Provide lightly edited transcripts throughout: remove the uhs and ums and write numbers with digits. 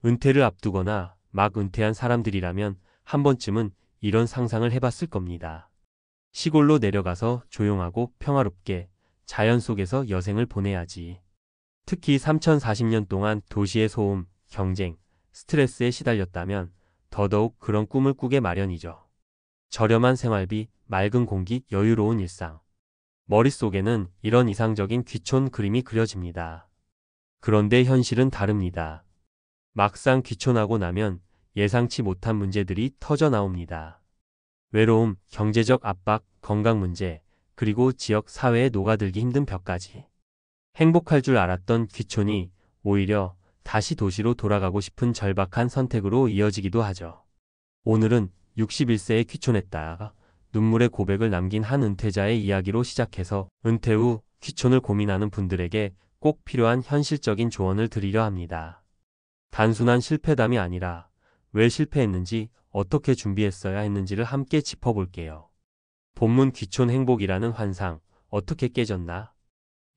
은퇴를 앞두거나 막 은퇴한 사람들이라면 한 번쯤은 이런 상상을 해봤을 겁니다. 시골로 내려가서 조용하고 평화롭게 자연 속에서 여생을 보내야지. 특히 3040년 동안 도시의 소음, 경쟁, 스트레스에 시달렸다면 더더욱 그런 꿈을 꾸게 마련이죠. 저렴한 생활비, 맑은 공기, 여유로운 일상. 머릿속에는 이런 이상적인 귀촌 그림이 그려집니다. 그런데 현실은 다릅니다. 막상 귀촌하고 나면 예상치 못한 문제들이 터져 나옵니다. 외로움, 경제적 압박, 건강 문제, 그리고 지역 사회에 녹아들기 힘든 벽까지. 행복할 줄 알았던 귀촌이 오히려 다시 도시로 돌아가고 싶은 절박한 선택으로 이어지기도 하죠. 오늘은 61세에 귀촌했다. 눈물의 고백을 남긴 한 은퇴자의 이야기로 시작해서 은퇴 후 귀촌을 고민하는 분들에게 꼭 필요한 현실적인 조언을 드리려 합니다. 단순한 실패담이 아니라 왜 실패했는지, 어떻게 준비했어야 했는지를 함께 짚어볼게요. 본문 귀촌 행복이라는 환상, 어떻게 깨졌나?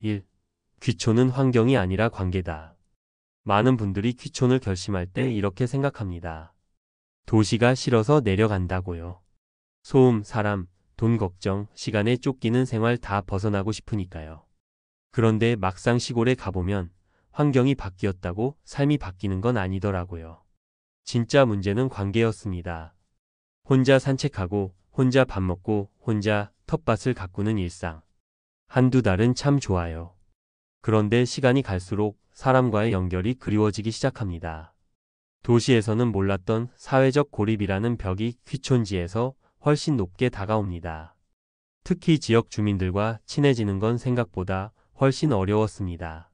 1. 귀촌은 환경이 아니라 관계다. 많은 분들이 귀촌을 결심할 때 이렇게 생각합니다. 도시가 싫어서 내려간다고요. 소음, 사람, 돈 걱정, 시간에 쫓기는 생활 다 벗어나고 싶으니까요. 그런데 막상 시골에 가보면 환경이 바뀌었다고 삶이 바뀌는 건 아니더라고요. 진짜 문제는 관계였습니다. 혼자 산책하고, 혼자 밥 먹고, 혼자 텃밭을 가꾸는 일상. 한두 달은 참 좋아요. 그런데 시간이 갈수록 사람과의 연결이 그리워지기 시작합니다. 도시에서는 몰랐던 사회적 고립이라는 벽이 귀촌지에서 훨씬 높게 다가옵니다. 특히 지역 주민들과 친해지는 건 생각보다 훨씬 어려웠습니다.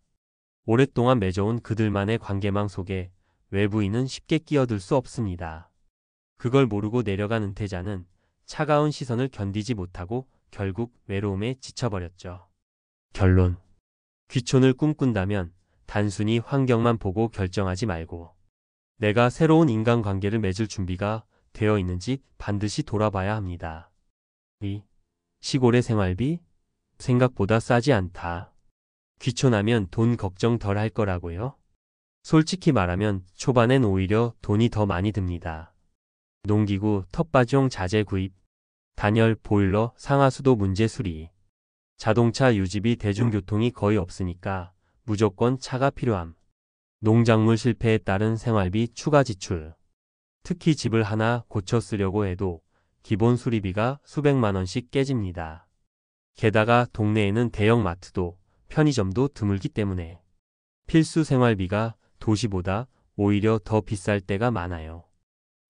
오랫동안 맺어온 그들만의 관계망 속에 외부인은 쉽게 끼어들 수 없습니다. 그걸 모르고 내려간 은퇴자는 차가운 시선을 견디지 못하고 결국 외로움에 지쳐버렸죠. 결론. 귀촌을 꿈꾼다면 단순히 환경만 보고 결정하지 말고 내가 새로운 인간관계를 맺을 준비가 되어 있는지 반드시 돌아봐야 합니다. 2. 시골의 생활비? 생각보다 싸지 않다. 귀촌하면 돈 걱정 덜 할 거라고요? 솔직히 말하면 초반엔 오히려 돈이 더 많이 듭니다. 농기구, 텃밭용 자재 구입, 단열, 보일러, 상하수도 문제 수리, 자동차 유지비, 대중교통이 거의 없으니까 무조건 차가 필요함. 농작물 실패에 따른 생활비 추가 지출. 특히 집을 하나 고쳐 쓰려고 해도 기본 수리비가 수백만 원씩 깨집니다. 게다가 동네에는 대형 마트도 편의점도 드물기 때문에 필수 생활비가 도시보다 오히려 더 비쌀 때가 많아요.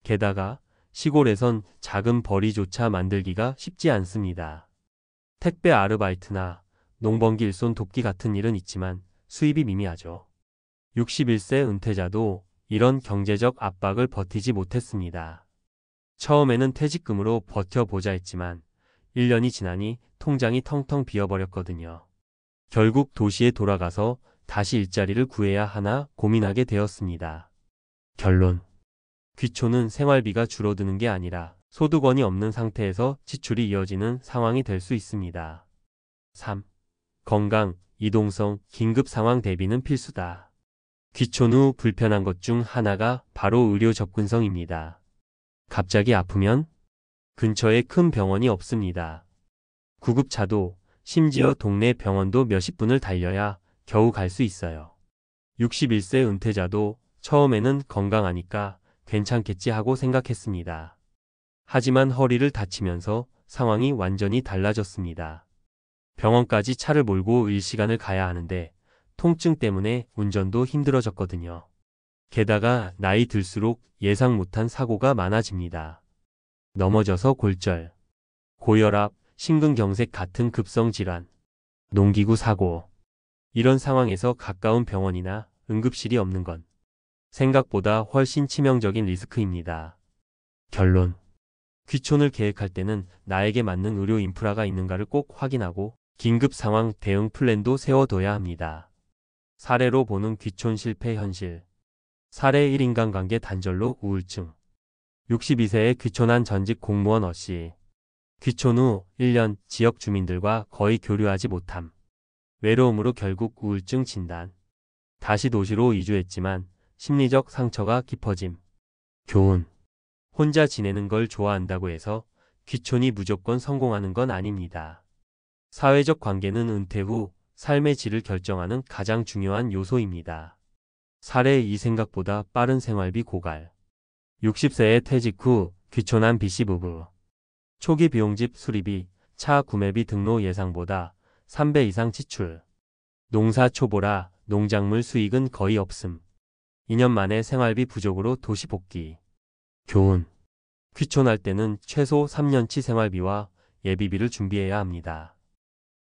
게다가 시골에선 작은 벌이조차 만들기가 쉽지 않습니다. 택배 아르바이트나 농번기 일손 돕기 같은 일은 있지만 수입이 미미하죠. 61세 은퇴자도 이런 경제적 압박을 버티지 못했습니다. 처음에는 퇴직금으로 버텨보자 했지만 1년이 지나니 통장이 텅텅 비어버렸거든요. 결국 도시에 돌아가서 다시 일자리를 구해야 하나 고민하게 되었습니다. 결론. 귀촌은 생활비가 줄어드는 게 아니라 소득원이 없는 상태에서 지출이 이어지는 상황이 될 수 있습니다. 3. 건강, 이동성, 긴급 상황 대비는 필수다. 귀촌 후 불편한 것 중 하나가 바로 의료 접근성입니다. 갑자기 아프면 근처에 큰 병원이 없습니다. 구급차도, 심지어 동네 병원도 몇십 분을 달려야 겨우 갈 수 있어요. 61세 은퇴자도 처음에는 건강하니까 괜찮겠지 하고 생각했습니다. 하지만 허리를 다치면서 상황이 완전히 달라졌습니다. 병원까지 차를 몰고 일시간을 가야 하는데 통증 때문에 운전도 힘들어졌거든요. 게다가 나이 들수록 예상 못한 사고가 많아집니다. 넘어져서 골절, 고혈압, 심근경색 같은 급성질환, 농기구 사고. 이런 상황에서 가까운 병원이나 응급실이 없는 건 생각보다 훨씬 치명적인 리스크입니다. 결론. 귀촌을 계획할 때는 나에게 맞는 의료 인프라가 있는가를 꼭 확인하고 긴급 상황 대응 플랜도 세워둬야 합니다. 사례로 보는 귀촌 실패 현실. 사례 1. 인간관계 단절로 우울증. 62세에 귀촌한 전직 공무원 어씨. 귀촌 후 1년 지역 주민들과 거의 교류하지 못함. 외로움으로 결국 우울증 진단. 다시 도시로 이주했지만 심리적 상처가 깊어짐. 교훈. 혼자 지내는 걸 좋아한다고 해서 귀촌이 무조건 성공하는 건 아닙니다. 사회적 관계는 은퇴 후 삶의 질을 결정하는 가장 중요한 요소입니다. 사례 2 생각보다 빠른 생활비 고갈. 60세에 퇴직 후 귀촌한 B씨 부부. 초기 비용집 수리비, 차 구매비 등로 예상보다 3배 이상 지출. 농사 초보라 농작물 수익은 거의 없음. 2년 만에 생활비 부족으로 도시 복귀. 교훈. 귀촌할 때는 최소 3년치 생활비와 예비비를 준비해야 합니다.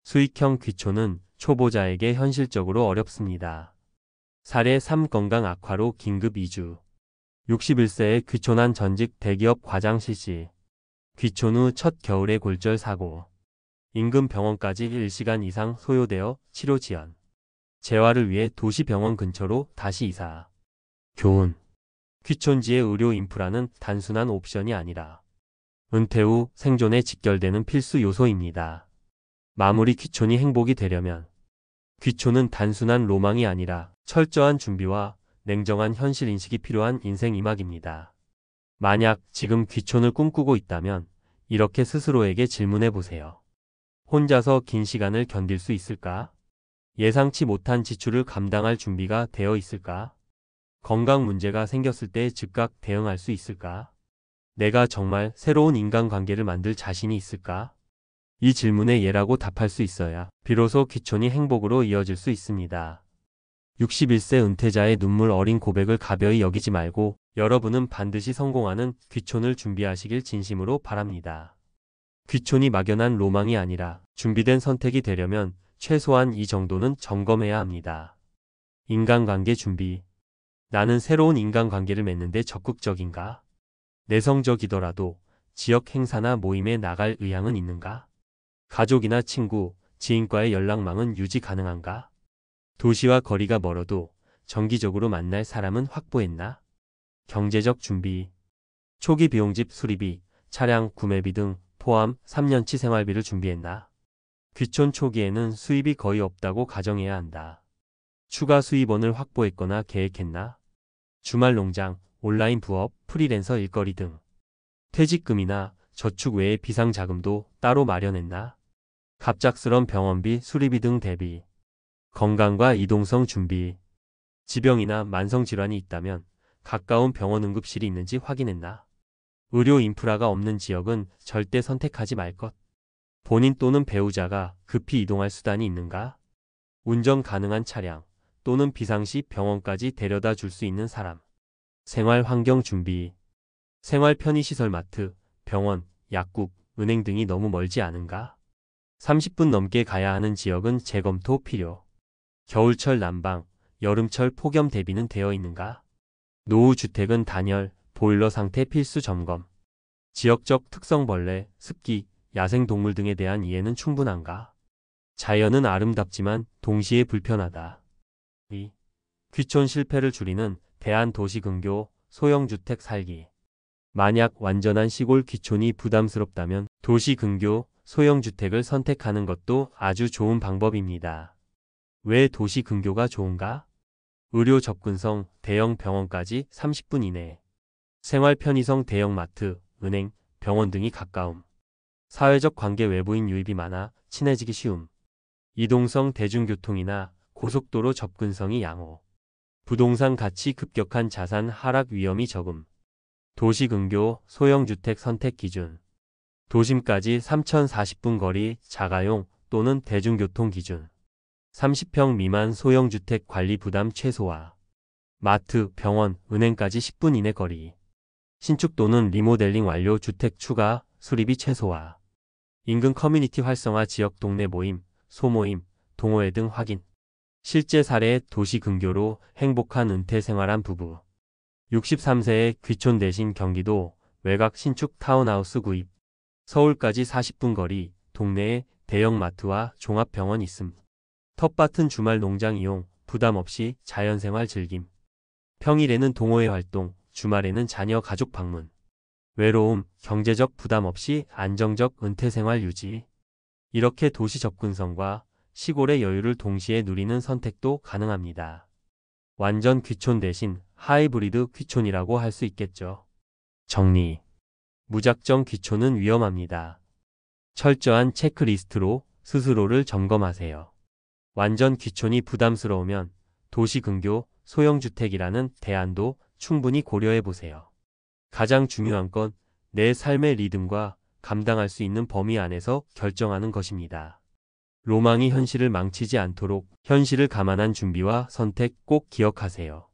수익형 귀촌은 초보자에게 현실적으로 어렵습니다. 사례 3 건강 악화로 긴급 이주. 61세에 귀촌한 전직 대기업 과장 실시. 귀촌 후 첫 겨울에 골절 사고. 인근 병원까지 1시간 이상 소요되어 치료 지연. 재활을 위해 도시 병원 근처로 다시 이사. 교훈. 귀촌지의 의료 인프라는 단순한 옵션이 아니라 은퇴 후 생존에 직결되는 필수 요소입니다. 마무리. 귀촌이 행복이 되려면 귀촌은 단순한 로망이 아니라 철저한 준비와 냉정한 현실 인식이 필요한 인생 이막입니다. 만약 지금 귀촌을 꿈꾸고 있다면 이렇게 스스로에게 질문해 보세요. 혼자서 긴 시간을 견딜 수 있을까? 예상치 못한 지출을 감당할 준비가 되어 있을까? 건강 문제가 생겼을 때 즉각 대응할 수 있을까? 내가 정말 새로운 인간관계를 만들 자신이 있을까? 이 질문에 예라고 답할 수 있어야 비로소 귀촌이 행복으로 이어질 수 있습니다. 61세 은퇴자의 눈물 어린 고백을 가벼이 여기지 말고 여러분은 반드시 성공하는 귀촌을 준비하시길 진심으로 바랍니다. 귀촌이 막연한 로망이 아니라 준비된 선택이 되려면 최소한 이 정도는 점검해야 합니다. 인간관계 준비. 나는 새로운 인간관계를 맺는데 적극적인가? 내성적이더라도 지역 행사나 모임에 나갈 의향은 있는가? 가족이나 친구, 지인과의 연락망은 유지 가능한가? 도시와 거리가 멀어도 정기적으로 만날 사람은 확보했나? 경제적 준비. 초기 비용집 수리비, 차량 구매비 등 포함 3년치 생활비를 준비했나? 귀촌 초기에는 수입이 거의 없다고 가정해야 한다. 추가 수입원을 확보했거나 계획했나? 주말 농장, 온라인 부업, 프리랜서 일거리 등 퇴직금이나 저축 외의 비상자금도 따로 마련했나? 갑작스런 병원비, 수리비 등 대비. 건강과 이동성 준비. 지병이나 만성질환이 있다면 가까운 병원 응급실이 있는지 확인했나? 의료 인프라가 없는 지역은 절대 선택하지 말 것. 본인 또는 배우자가 급히 이동할 수단이 있는가? 운전 가능한 차량 또는 비상시 병원까지 데려다 줄 수 있는 사람. 생활 환경 준비. 생활 편의시설 마트, 병원, 약국, 은행 등이 너무 멀지 않은가? 30분 넘게 가야 하는 지역은 재검토 필요. 겨울철 난방, 여름철 폭염 대비는 되어 있는가? 노후주택은 단열, 보일러 상태 필수 점검. 지역적 특성 벌레, 습기, 야생동물 등에 대한 이해는 충분한가? 자연은 아름답지만 동시에 불편하다. 2. 귀촌 실패를 줄이는 대한도시근교, 소형주택 살기. 만약 완전한 시골 귀촌이 부담스럽다면 도시근교, 소형주택을 선택하는 것도 아주 좋은 방법입니다. 왜 도시근교가 좋은가? 의료 접근성, 대형 병원까지 30분 이내. 생활 편의성, 대형마트, 은행, 병원 등이 가까움. 사회적 관계, 외부인 유입이 많아 친해지기 쉬움. 이동성, 대중교통이나 고속도로 접근성이 양호. 부동산 가치 급격한 자산 하락 위험이 적음. 도시근교, 소형주택 선택 기준. 도심까지 3040분 거리, 자가용 또는 대중교통 기준. 30평 미만 소형주택 관리 부담 최소화. 마트, 병원, 은행까지 10분 이내 거리. 신축 또는 리모델링 완료 주택 추가, 수리비 최소화. 인근 커뮤니티 활성화, 지역 동네 모임, 소모임, 동호회 등 확인. 실제 사례. 도시근교로 행복한 은퇴 생활한 부부. 63세에 귀촌 대신 경기도 외곽 신축 타운하우스 구입. 서울까지 40분 거리, 동네에 대형마트와 종합병원 있음. 텃밭은 주말 농장 이용, 부담 없이 자연생활 즐김. 평일에는 동호회 활동, 주말에는 자녀 가족 방문. 외로움, 경제적 부담 없이 안정적 은퇴생활 유지. 이렇게 도시 접근성과 시골의 여유를 동시에 누리는 선택도 가능합니다. 완전 귀촌 대신 하이브리드 귀촌이라고 할 수 있겠죠. 정리. 무작정 귀촌은 위험합니다. 철저한 체크리스트로 스스로를 점검하세요. 완전 귀촌이 부담스러우면 도시근교, 소형주택이라는 대안도 충분히 고려해 보세요. 가장 중요한 건 내 삶의 리듬과 감당할 수 있는 범위 안에서 결정하는 것입니다. 로망이 현실을 망치지 않도록 현실을 감안한 준비와 선택 꼭 기억하세요.